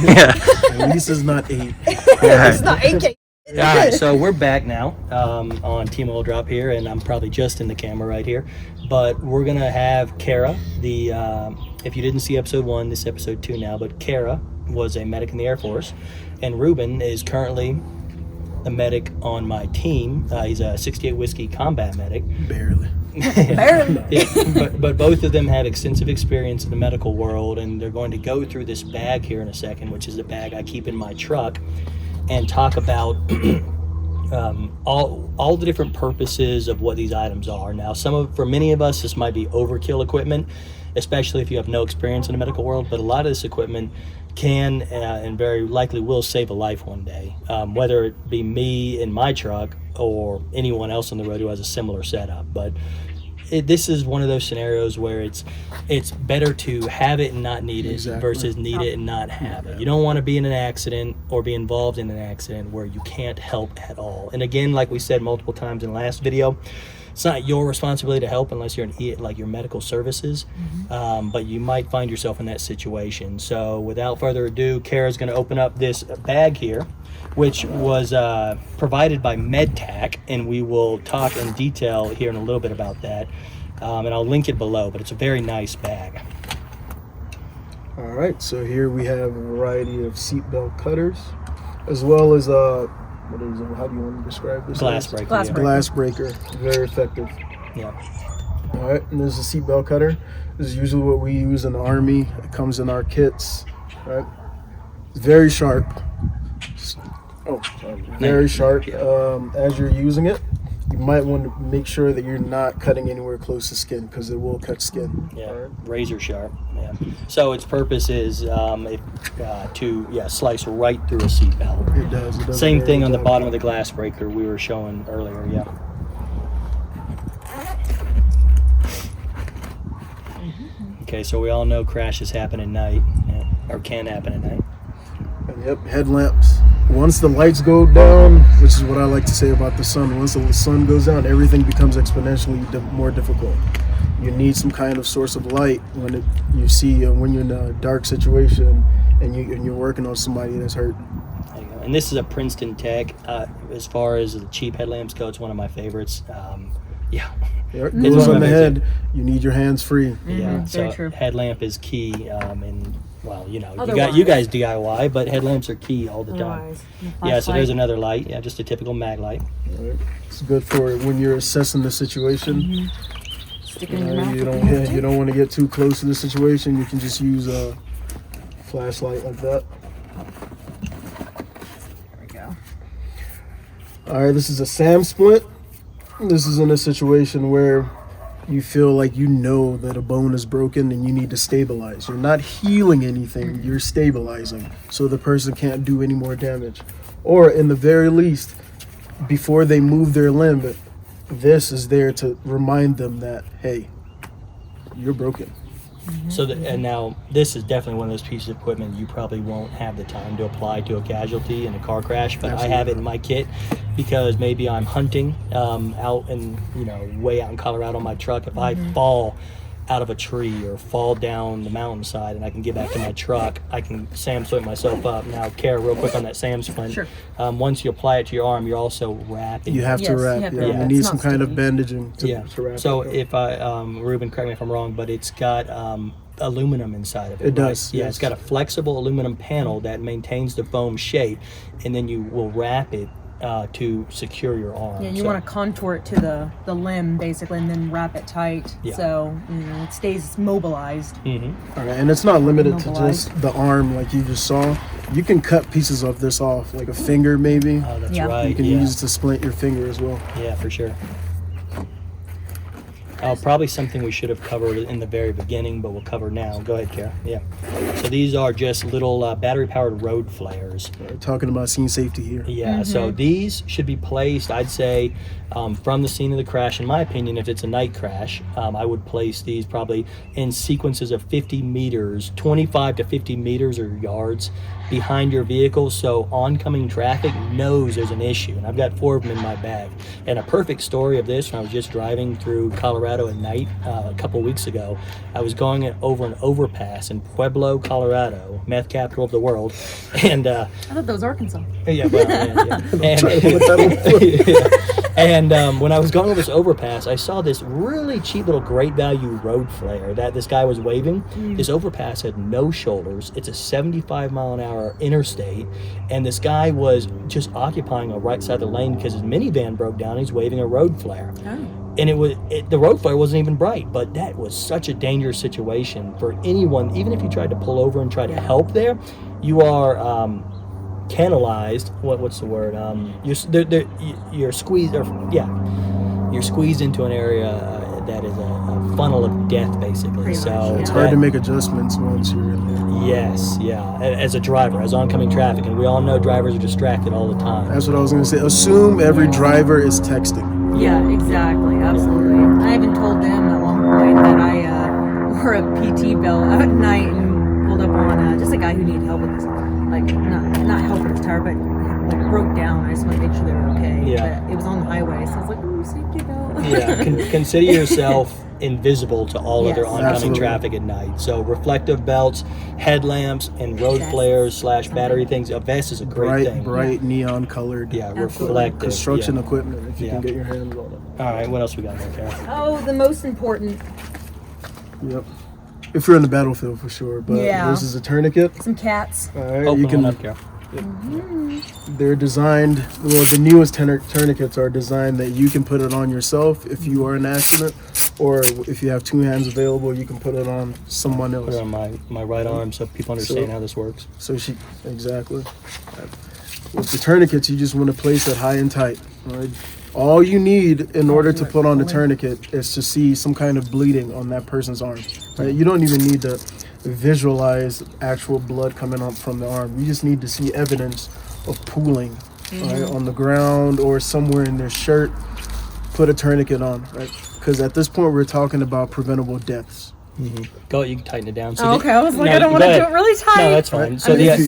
Yeah. At least it's not 8. It's not 8K. All right, so we're back now on Team Oil Drop here, and I'm probably just in the camera right here. But we're going to have Kara, if you didn't see episode 1, this is episode 2 now, but Kara was a medic in the Air Force, and Ruben is currently a medic on my team. He's a 68 Whiskey combat medic. Barely. Barely. Yeah, but both of them have extensive experience in the medical world, and they're going to go through this bag here in a second, which is a bag I keep in my truck, and talk about all the different purposes of what these items are. Now, for many of us, this might be overkill equipment, especially if you have no experience in the medical world, but a lot of this equipment can and very likely will save a life one day, whether it be me in my truck or anyone else on the road who has a similar setup. But this is one of those scenarios where it's better to have it and not need it versus need it and not have it. You don't want to be in an accident or be involved in an accident where you can't help at all. And again, like we said multiple times in the last video, it's not your responsibility to help unless you're in like your medical services, but you might find yourself in that situation. So without further ado, Kara's going to open up this bag here, which was provided by MedTac, and we will talk in detail here in a little bit about that, and I'll link it below, but it's a very nice bag. All right, so here we have a variety of seatbelt cutters, as well as what is it? How do you want to describe this? Glass breaker. Glass breaker. Very effective. Yeah. All right, and this is a seatbelt cutter. This is usually what we use in the Army. It comes in our kits. Right. It's very sharp. Oh, sorry. Very sharp. As you're using it, you might want to make sure that you're not cutting anywhere close to skin, because it will cut skin. Yeah, right? Razor sharp. Yeah. So its purpose is to slice right through a seatbelt. It does. Same thing on the bottom of the glass breaker we were showing earlier. Yeah. Okay, so we all know crashes happen at night, or can happen at night. Yep, headlamps. Once the lights go down, which is what I like to say about the sun, once the sun goes down, everything becomes exponentially more difficult. You need some kind of source of light when you're in a dark situation and you're working on somebody that's hurt. There you go. And this is a Princeton Tech. As far as the cheap headlamps go, it's one of my favorites. It goes on the head. You need your hands free. Yeah, very so true. Headlamp is key, and well, you guys DIY, but headlamps are key all the time. Yeah, so there's another light. Yeah, just a typical mag light. Right. It's good for when you're assessing the situation. Stick it in your mouth. You don't want to get too close to the situation. You can just use a flashlight like that. There we go. All right, this is a SAM splint. This is in a situation where you feel like you know that a bone is broken and you need to stabilize. You're not healing anything, you're stabilizing so the person can't do any more damage. Or in the very least, before they move their limb, this is there to remind them that, hey, you're broken. So and now this is definitely one of those pieces of equipment you probably won't have the time to apply to a casualty in a car crash, but I have it in my kit because maybe I'm hunting out in way out in Colorado on my truck. If I fall out of a tree or fall down the mountainside and I can get back to my truck, I can SAM splint myself up. Now, Kara, real quick on that SAM splint. Sure. Once you apply it to your arm, you're also wrapping. You have to wrap. You need some kind of bandaging to wrap. So if Ruben, correct me if I'm wrong, but it's got aluminum inside of it. It does. Yeah, it's got a flexible aluminum panel that maintains the foam shape, and then you will wrap it to secure your arm. Yeah, you want to contour it to the limb basically, and then wrap it tight so it stays mobilized. All right, and it's not limited to just the arm like you just saw. You can cut pieces of this off, like a finger maybe. Oh, that's right. You can use it to splint your finger as well. Yeah, for sure. Probably something we should have covered in the very beginning, but we'll cover now. Go ahead, Kara. Yeah. So these are just little battery-powered road flares. Talking about scene safety here. Yeah, so these should be placed, I'd say, from the scene of the crash. In my opinion, if it's a night crash, I would place these probably in sequences of 50 meters, 25 to 50 meters or yards behind your vehicle, so oncoming traffic knows there's an issue. And I've got 4 of them in my bag. And a perfect story of this, when I was just driving through Colorado at night a couple weeks ago, I was going over an overpass in Pueblo, Colorado, meth capital of the world. And I thought that was Arkansas. yeah, well, and when I was going over this overpass, I saw this really cheap little great value road flare that this guy was waving. This overpass had no shoulders. It's a 75-mile-an-hour interstate, and this guy was just occupying a right side of the lane because his minivan broke down. He's waving a road flare. Oh. And the road flare wasn't even bright, but that was such a dangerous situation for anyone. Even if you tried to pull over and try to help there, you are canalized. What's the word? You're squeezed. You're squeezed into an area that is a funnel of death, basically. Pretty So much, It's hard to make adjustments once you're in there. Yes, yeah. As a driver, as oncoming traffic, and we all know drivers are distracted all the time. That's what I was going to say. Assume every driver is texting. Yeah, exactly, absolutely. I even told them at one point that I wore a PT belt out at night and pulled up on just a guy who needed help with his, like, not help with his tire, but like broke down. I just want to make sure they were okay. Yeah. But it was on the highway, so I was like, ooh, safety belt. Yeah, consider yourself invisible to all Yes. other oncoming Absolutely. traffic at night. So reflective belts, headlamps, and road Yes. flares / battery things. A vest is a great thing. Bright neon colored. Yeah, Absolutely. reflective. Construction yeah. equipment if you Yeah. can get your hands on it. All right, what else we got there, Karen? Oh, the most important, Yep. If you're in the battlefield for sure, but Yeah. this is a tourniquet. some cats. All right, Open you can. one up, Karen. They're designed. Well, the newest tourniquets are designed that you can put it on yourself if you are in an accident, or if you have 2 hands available, you can put it on someone Put it else. on my right arm so people understand So- how this works. So exactly. With the tourniquets, you just want to place it high and tight. Right? All you need in order to put on the tourniquet is to see some kind of bleeding on that person's arm. Right? You don't even need to visualize actual blood coming up from the arm. You just need to see evidence of pooling right, on the ground or somewhere in their shirt. Put a tourniquet on, right? Because at this point, we're talking about preventable deaths. Go, you can tighten it down. So Oh, okay, I was like, no, I don't want go to do ahead. it really tight. No, that's fine. So I mean, the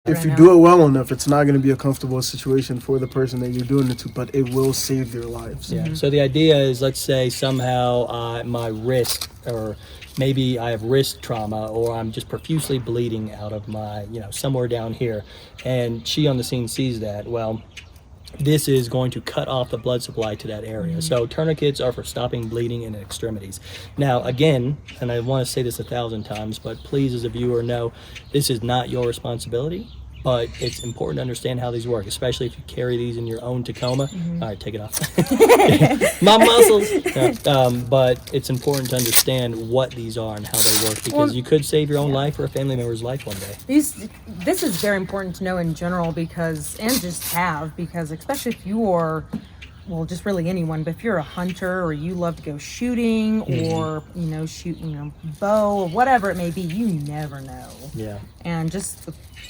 if you do it well enough, it's not going to be a comfortable situation for the person that you're doing it to, but it will save their lives. Yeah. So the idea is, let's say somehow my wrist, or maybe I have wrist trauma, or I'm just profusely bleeding out of my, somewhere down here, and she on the scene sees that. Well, this is going to cut off the blood supply to that area. So tourniquets are for stopping bleeding in extremities. Now, again, and I want to say this 1,000 times, but please, as a viewer, know this is not your responsibility. But it's important to understand how these work, especially if you carry these in your own Tacoma. All right, take it off. My muscles. Yeah, but it's important to understand what these are and how they work, because you could save your own life or a family member's life one day. This is very important to know in general, because especially if you are, well, just really anyone, but if you're a hunter or you love to go shooting or, shoot, bow or whatever it may be, you never know. Yeah. And just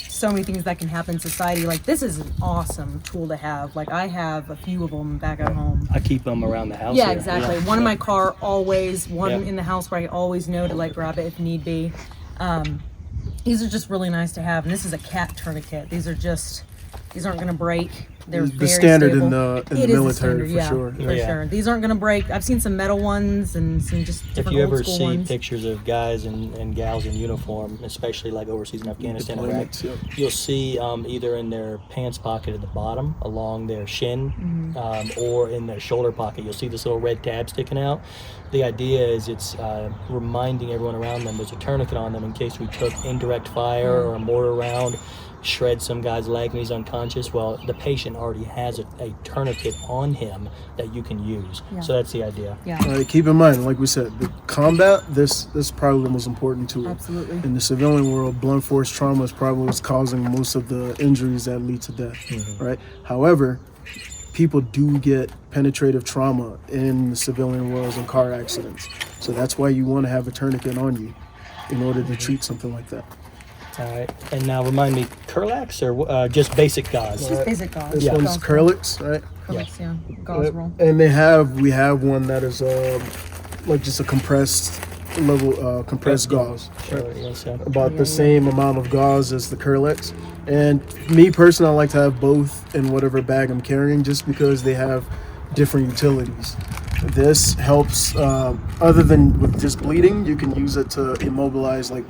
so many things that can happen in society. Like, this is an awesome tool to have. Like, I have a few of them back at home. I keep them around the house. Yeah, here. exactly. Yeah. One in my car, always. One Yeah. in the house where I always know to grab it if need be. These are just really nice to have. And this is a cat tourniquet. These aren't going to break. They're The very standard stable. in the It is the military standard, for yeah, sure. For Yeah. sure. These aren't going to break. I've seen some metal ones and some just If different you old ever school see ones. pictures of guys and gals in uniform, especially like overseas in Afghanistan, Iraq, Deployments, yep. you'll see either in their pants pocket at the bottom along their shin or in their shoulder pocket, you'll see this little red tab sticking out. The idea is it's reminding everyone around them there's a tourniquet on them in case we took indirect fire or a mortar round, shred some guy's leg and he's unconscious. Well, the patient already has a tourniquet on him that you can use. Yeah. So that's the idea. Yeah, Keep in mind, like we said, the combat, this is probably the most important tool. absolutely. In the civilian world, blunt force trauma is probably what's causing most of the injuries that lead to death, right? However, people do get penetrative trauma in the civilian worlds and car accidents. So that's why you want to have a tourniquet on you in order to treat something like that. All right. And now remind me, Curlax or just basic gauze? Just basic gauze. This Yeah. one's Curlix, right? Curlix, yeah. Gauze roll. And we have one that is like just a compressed level compressed gauze. Sure, yeah, so. About the same amount of gauze as the Curlex. And me personally, I like to have both in whatever bag I'm carrying, just because they have different utilities. This helps, other than with just bleeding, you can use it to immobilize like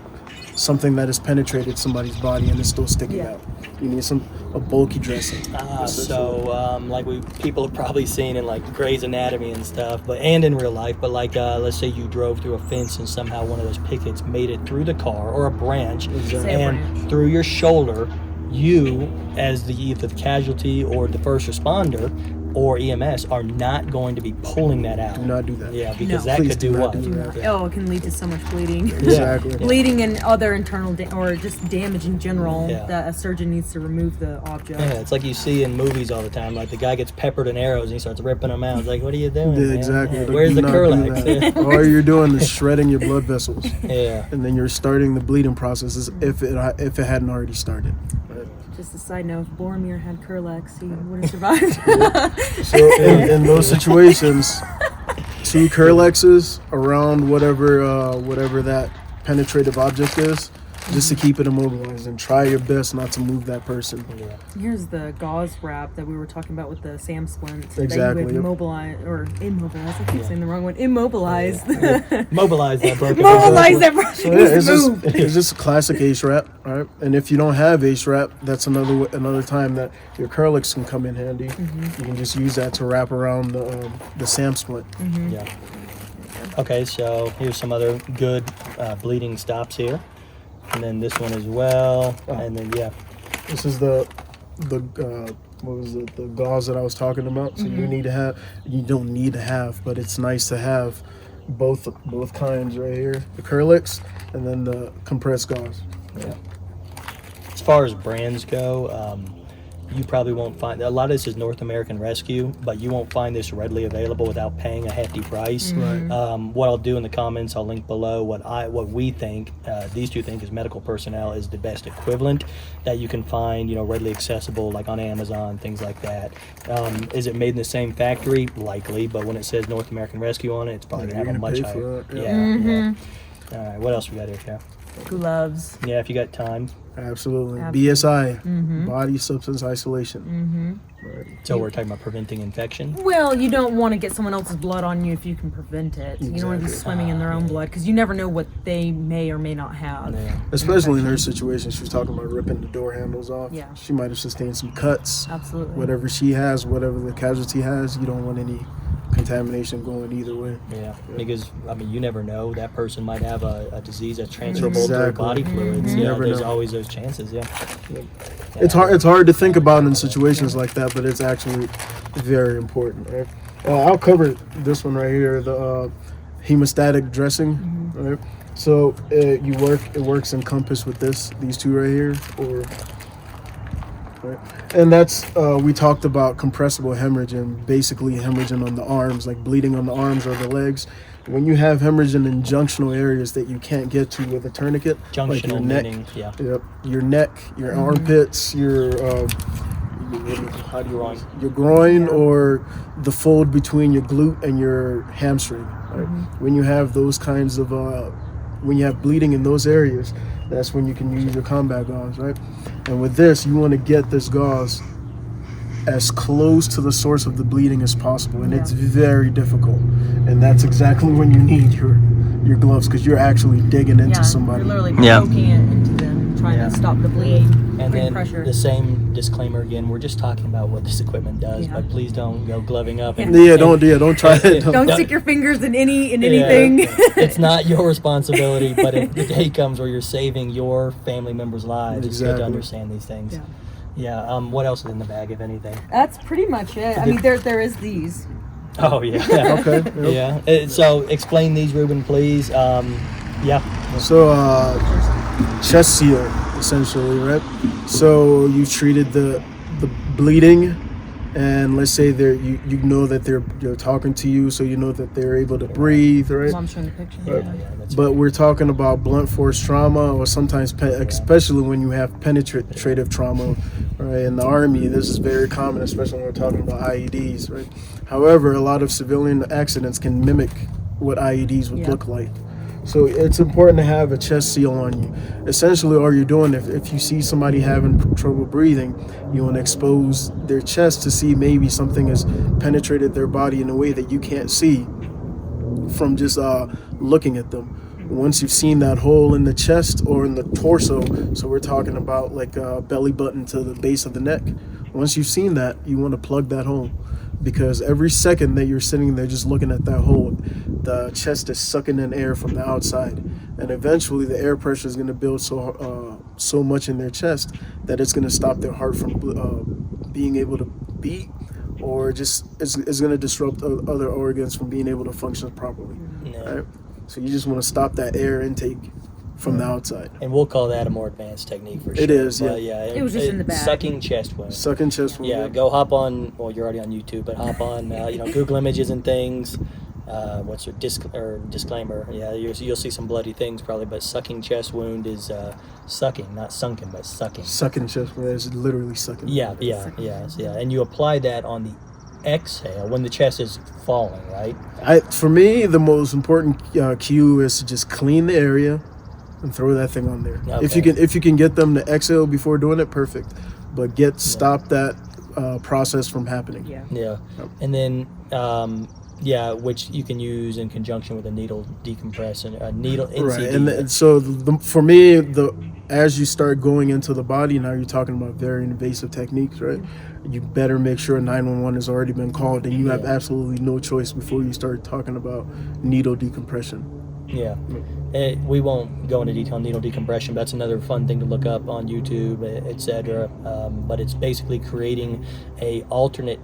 something that has penetrated somebody's body and is still sticking out. You need a bulky dressing. Like people have probably seen in like Grey's Anatomy and stuff, and in real life. But like, let's say you drove through a fence and somehow one of those pickets made it through the car or a branch, and through your shoulder, you, as either the casualty or the first responder or EMS, are not going to be pulling that out. Do not do that. Yeah, because that could do what? Oh, it can lead to so much bleeding. Exactly. Bleeding and other internal or just damage in general that a surgeon needs to remove the object. Yeah, it's like you see in movies all the time. Like the guy gets peppered in arrows and he starts ripping them out. It's like, what are you doing? Yeah, man? exactly. Yeah, where's the Curlex? All you're doing is shredding your blood vessels. Yeah. And then you're starting the bleeding process as if it hadn't already started. Just a side note, if Boromir had Curlex, he would have survived. So in those situations, 2 Curlexes around whatever that penetrative object is, just to keep it immobilized, and try your best not to move that person. Here's the gauze wrap that we were talking about with the SAM splints. Exactly. That you would mobilize or immobilize. I keep saying the wrong one. Immobilize. Mobilize that broken. Mobilize that broken. So yeah, it's just a classic ace wrap, all right? And if you don't have ace wrap, that's another time that your Curlex can come in handy. You can just use that to wrap around the SAM splint. Yeah. Okay, so here's some other good bleeding stops here. And then this one as well, and then this is the what was it, the gauze that I was talking about. So you don't need to have, but it's nice to have both kinds right here, the Curlex and then the compressed gauze. Yeah. As far as brands go, you probably won't find, a lot of this is North American Rescue, but you won't find this readily available without paying a hefty price. Right. What I'll do in the comments, I'll link below what we think, these two think as medical personnel is the best equivalent that you can find, readily accessible, like on Amazon, things like that. Is it made in the same factory? Likely, but when it says North American Rescue on it, it's probably going to have a much higher. Yeah. All right, what else we got here, Cal? Gloves. Yeah, if you got time. Absolutely. BSI, body substance isolation. Right. So we're talking about preventing infection. Well, you don't want to get someone else's blood on you if you can prevent it. You don't want to be swimming in their own blood, because you never know what they may or may not have. Yeah. Especially in her situation, she was talking about ripping the door handles off. Yeah. She might have sustained some cuts. Absolutely. Whatever she has, whatever the casualty has, you don't want any contamination going either way. Yeah, because you never know, that person might have a disease that's transferable through body fluids. Yeah, there's always those chances. Yeah. It's hard to think about in situations like that, but it's actually very important. Right? I'll cover this one right here, the hemostatic dressing. Right? So it works in compass with these two right here, right? And that's we talked about compressible hemorrhage and basically hemorrhaging on the arms, like bleeding on the arms or the legs. When you have hemorrhaging in junctional areas that you can't get to with a tourniquet, junctional, like your neck, meaning, your neck, your armpits, your your groin, or the fold between your glute and your hamstring. Right? When you have those kinds of when you have bleeding in those areas, that's when you can use your combat gauze, right? And with this, you want to get this gauze as close to the source of the bleeding as possible, and it's very difficult. And that's exactly when you need your gloves, because you're actually digging into somebody. You're literally poking it into them, trying to stop the bleed. And then pressure. the same disclaimer again, we're just talking about what this equipment does, but please don't go gloving up. Don't try it. Don't stick your fingers in anything. It's not your responsibility, but if the day comes where you're saving your family members' lives, it's good to understand these things. Yeah. What else is in the bag, if anything? That's pretty much it. I mean, there is these. Oh yeah. Okay. Yeah. So explain these, Ruben, please. So chest seal, essentially, right? So you treated the bleeding, and let's say you know that they're talking to you, so you know that they're able to breathe, right? I'm showing the picture. But we're talking about blunt force trauma, or sometimes, especially when you have penetrative trauma, right? In the Army, this is very common, especially when we're talking about IEDs, right? However, a lot of civilian accidents can mimic what IEDs would look like, So it's important to have a chest seal on you. Essentially, all you're doing, if you see somebody having trouble breathing, you want to expose their chest to see maybe something has penetrated their body in a way that you can't see from just looking at them. Once you've seen that hole in the chest or in the torso, so we're talking about like belly button to the base of the neck. Once you've seen that, you want to plug that hole, because every second that you're sitting there just looking at that hole, the chest is sucking in air from the outside, and eventually the air pressure is going to build so much in their chest that it's going to stop their heart from being able to beat, or just it's going to disrupt other organs from being able to function properly. Yeah. Right? So you just want to stop that air intake from the outside. And we'll call that a more advanced technique for sure. It is, yeah. But yeah. It was just in the bag. Sucking chest wound. Sucking chest wound. Yeah, go hop on. Well, you're already on YouTube, but hop on. Google images and things. What's your disclaimer? Yeah, you'll see some bloody things probably. But sucking chest wound is sucking, not sunken, but sucking. Sucking chest wound is literally sucking. Yeah. And you apply that on the exhale when the chest is falling, right? For me, the most important cue is to just clean the area and throw that thing on there. Okay. If you can get them to exhale before doing it, perfect. But stop that process from happening. Yeah. Yeah. And then which you can use in conjunction with a needle decompression, a needle NCD. Right, and so for me, as you start going into the body, now you're talking about very invasive techniques, right? You better make sure 911 has already been called, and you have absolutely no choice before you start talking about needle decompression. Yeah. We won't go into detail on needle decompression, but that's another fun thing to look up on YouTube, etc. But it's basically creating a alternate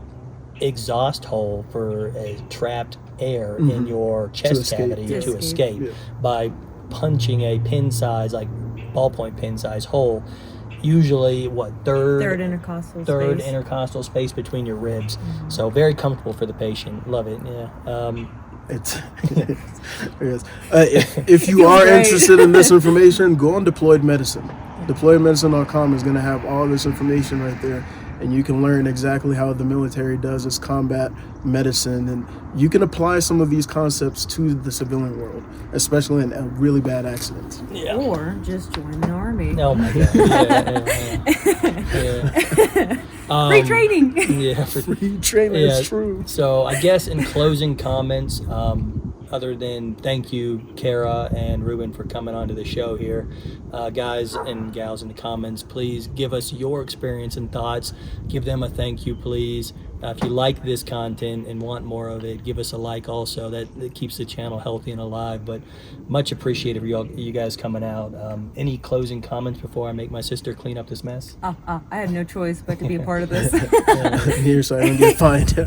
exhaust hole for trapped air in your chest cavity to escape by punching a pin size, like ballpoint pin size hole, usually third intercostal space between your ribs. So very comfortable for the patient. Love it. Yeah. If you are interested in this information, go on Deployed Medicine. DeployedMedicine.com is going to have all this information right there, and you can learn exactly how the military does its combat medicine, and you can apply some of these concepts to the civilian world, especially in really bad accidents. Yeah. Or just join the army. Oh my God. Free training. Yeah, Free training is true. So I guess in closing comments, other than thank you, Kara and Ruben, for coming onto the show here. Guys and gals in the comments, please give us your experience and thoughts. Give them a thank you, please. If you like this content and want more of it, give us a like also. That keeps the channel healthy and alive. But much appreciated for you guys coming out. Any closing comments before I make my sister clean up this mess? I had no choice but to be a part of this. Here, so I don't get fined.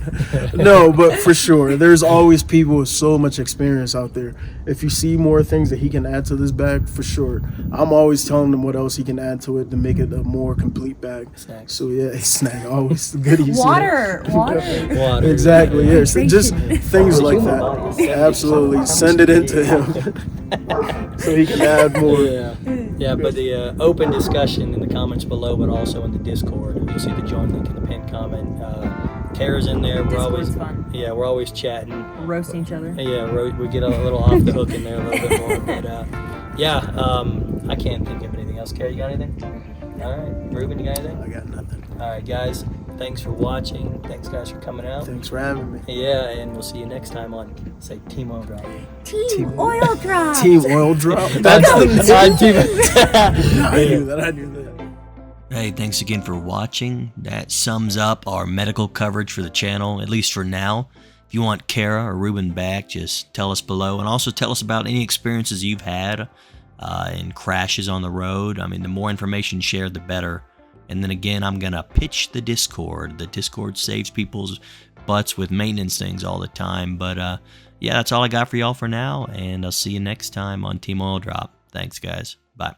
No, but for sure, there's always people with so much experience out there. If you see more things that he can add to this bag, for sure. I'm always telling him what else he can add to it to make it a more complete bag. Snacks. So yeah, snack, always goodies. Water. Exactly, yes. Just things like that. Absolutely. Send it into him so he can add more. Yeah, but the open discussion in the comments below, but also in the Discord. You'll see the join link in the pinned comment. Kara's in there. We're always fun. Yeah, we're always chatting. We're roasting each other. Yeah, we get a little off the hook in there a little bit more. But I can't think of anything else. Kara, you got anything? All right. Ruben, you got anything? I got nothing. All right, guys. Thanks for watching. Thanks, guys, for coming out. Thanks for having me. Yeah, and we'll see you next time on, say, Team Oil Drop. Team Oil Drop. Team Oil Drop. That's the name. I knew that. Hey, thanks again for watching. That sums up our medical coverage for the channel, at least for now. If you want Kara or Ruben back, just tell us below. And also tell us about any experiences you've had in crashes on the road. I mean, the more information shared, the better. And then again, I'm going to pitch the Discord. The Discord saves people's butts with maintenance things all the time. But yeah, that's all I got for y'all for now. And I'll see you next time on Team Oil Drop. Thanks, guys. Bye.